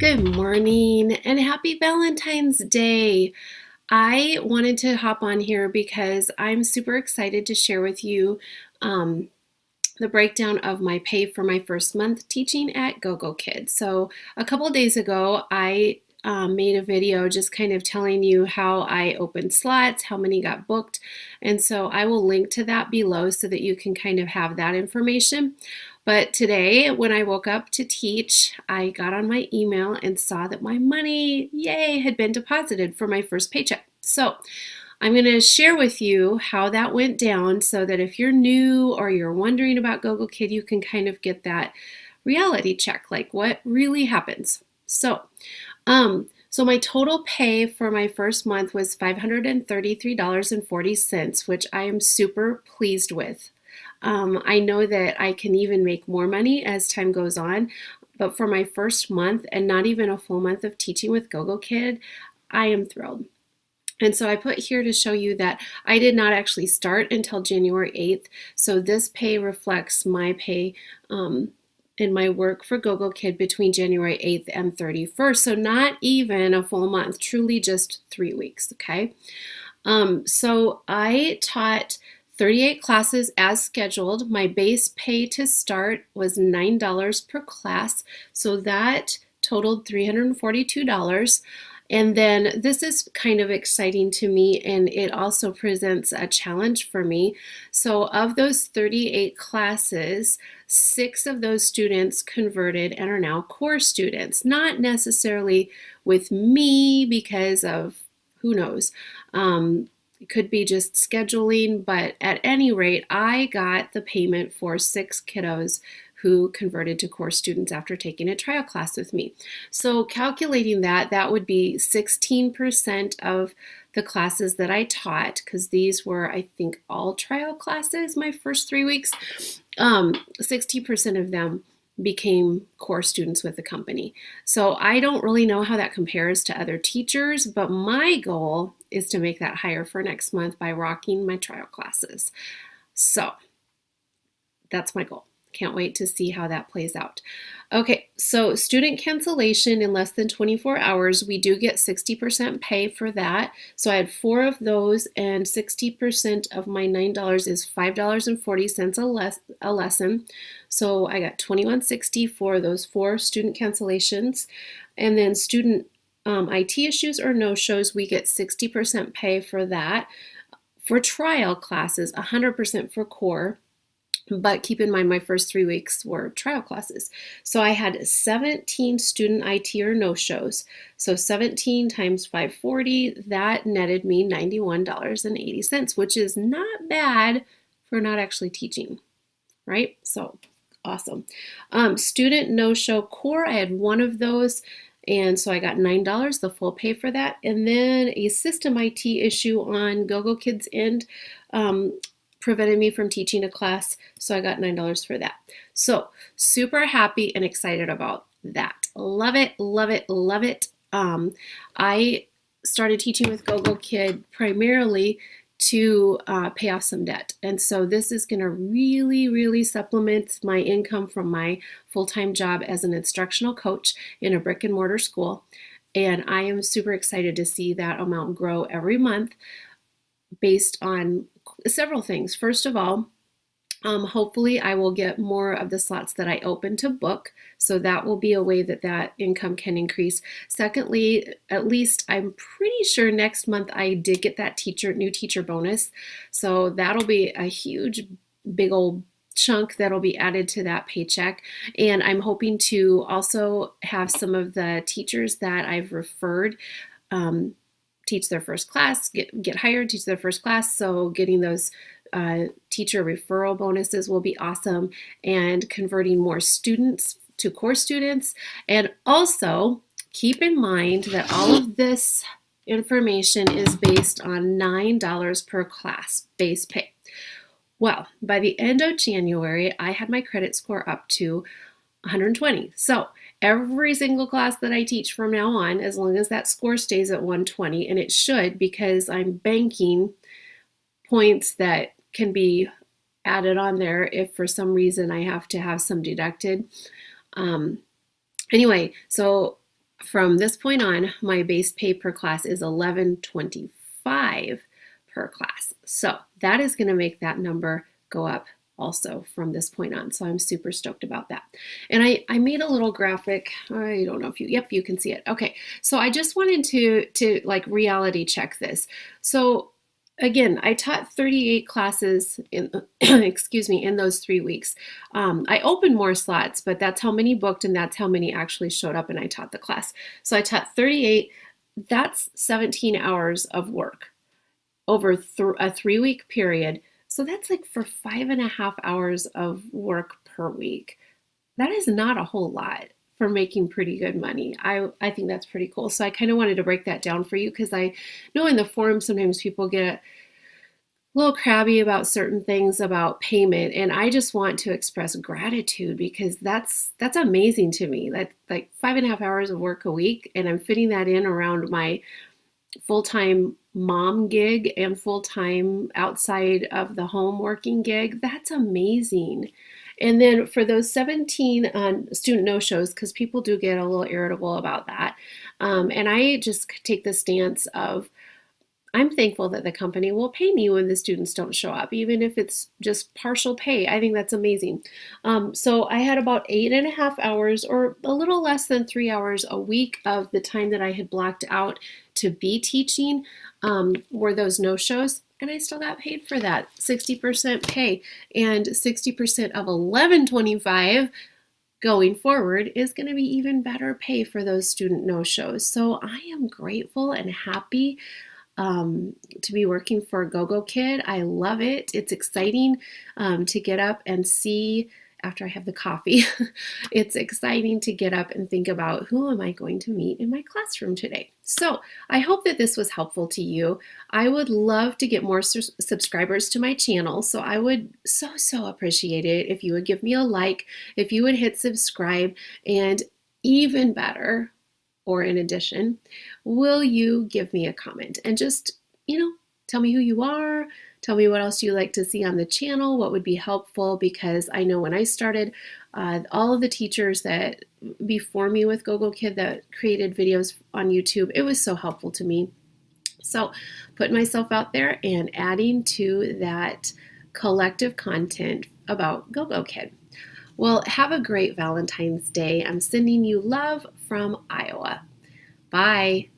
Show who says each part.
Speaker 1: Good morning and happy Valentine's Day. I wanted to hop on here because I'm super excited to share with you the breakdown of my pay for my first month teaching at Gogo Kid. So a couple of days ago, I made a video just kind of telling you how I opened slots, how many got booked, and so I will link to that below so that you can kind of have that information. But today, when I woke up to teach, I got on my email and saw that my money, yay, had been deposited for my first paycheck. So I'm going to share with you how that went down so that if you're new or you're wondering about Gogo Kid, you can kind of get that reality check, like what really happens. So my total pay for my first month was $533.40, which I am super pleased with. I know that I can even make more money as time goes on, but for my first month and not even a full month of teaching with Gogo Kid, I am thrilled. And so I put here to show you that I did not actually start until January 8th. So this pay reflects my pay in my work for Gogo Kid between January 8th and 31st. So not even a full month, truly just 3 weeks, okay? So I taught 38 classes as scheduled. My base pay to start was $9 per class, so that totaled $342. And then this is kind of exciting to me, and it also presents a challenge for me. So of those 38 classes, 6 of those students converted and are now core students, not necessarily with me because of who knows. It could be just scheduling, but at any rate, I got the payment for 6 kiddos who converted to core students after taking a trial class with me. So calculating that would be 16% of the classes that I taught, because these were, I think, all trial classes my first 3 weeks. 60% of them became core students with the company. So I don't really know how that compares to other teachers, but my goal is to make that higher for next month by rocking my trial classes. So that's my goal. Can't wait to see how that plays out. Okay, so student cancellation in less than 24 hours, we do get 60% pay for that. So I had 4 of those, and 60% of my $9 is $5.40 a lesson. So I got $21.60 for those 4 student cancellations. And then student IT issues or no-shows, we get 60% pay for that. For trial classes, 100% for core. But keep in mind, my first 3 weeks were trial classes. So I had 17 student IT or no-shows. So 17 times 540, that netted me $91.80, which is not bad for not actually teaching, right? So awesome. Student no-show core, I had 1 of those. And so I got $9, the full pay for that. And then a system IT issue on Gogo Kids' end prevented me from teaching a class, so I got $9 for that. So super happy and excited about that. Love it, love it, love it. I started teaching with Gogo Kid primarily to pay off some debt. And so this is going to really supplement my income from my full-time job as an instructional coach in a brick and mortar school. And I am super excited to see that amount grow every month based on several things. First of all, hopefully I will get more of the slots that I open to book. So that will be a way that that income can increase. Secondly, at least I'm pretty sure next month I did get that new teacher bonus. So that'll be a huge, big old chunk that'll be added to that paycheck. And I'm hoping to also have some of the teachers that I've referred teach their first class, get hired, teach their first class. So getting those teacher referral bonuses will be awesome, and converting more students to core students. And also keep in mind that all of this information is based on $9 per class base pay. Well, by the end of January, I had my credit score up to 120. So every single class that I teach from now on, as long as that score stays at 120, and it should, because I'm banking points that can be added on there if for some reason I have to have some deducted. Anyway, so From this point on, my base pay per class is $11.25 per class. So that is going to make that number go up also from this point on. So I'm super stoked about that. And I made a little graphic. I don't know if you can see it. Okay. So I just wanted to like reality check this. So again, I taught 38 classes in, excuse me, in those 3 weeks. I opened more slots, but that's how many booked and that's how many actually showed up and I taught the class. So I taught 38. That's 17 hours of work over a 3 week period. So that's like for 5.5 hours of work per week. That is not a whole lot for making pretty good money. I think that's pretty cool. So I kind of wanted to break that down for you because I know in the forum sometimes people get a little crabby about certain things about payment, and I just want to express gratitude because that's amazing to me. That's like 5.5 hours of work a week, and I'm fitting that in around my full-time mom gig and full-time outside of the home working gig. That's amazing. And then for those 17 student no-shows, because people do get a little irritable about that, and I just take the stance of I'm thankful that the company will pay me when the students don't show up, even if it's just partial pay. I think that's amazing. So I had about 8.5 hours or a little less than 3 hours a week of the time that I had blocked out to be teaching were those no-shows. And I still got paid for that, 60% pay, and 60% of 11.25 going forward is going to be even better pay for those student no-shows. So I am grateful and happy to be working for GogoKid. I love it. It's exciting to get up and see after I have the coffee. It's exciting to get up and think about who am I going to meet in my classroom today. So I hope that this was helpful to you. I would love to get more subscribers to my channel. So I would so appreciate it if you would give me a like, if you would hit subscribe, and even better, or in addition, will you give me a comment and just, tell me who you are, tell me what else you like to see on the channel, what would be helpful, because I know when I started, all of the teachers that before me with GogoKid that created videos on YouTube, it was so helpful to me. So putting myself out there and adding to that collective content about GogoKid. Well, have a great Valentine's Day. I'm sending you love from Iowa. Bye.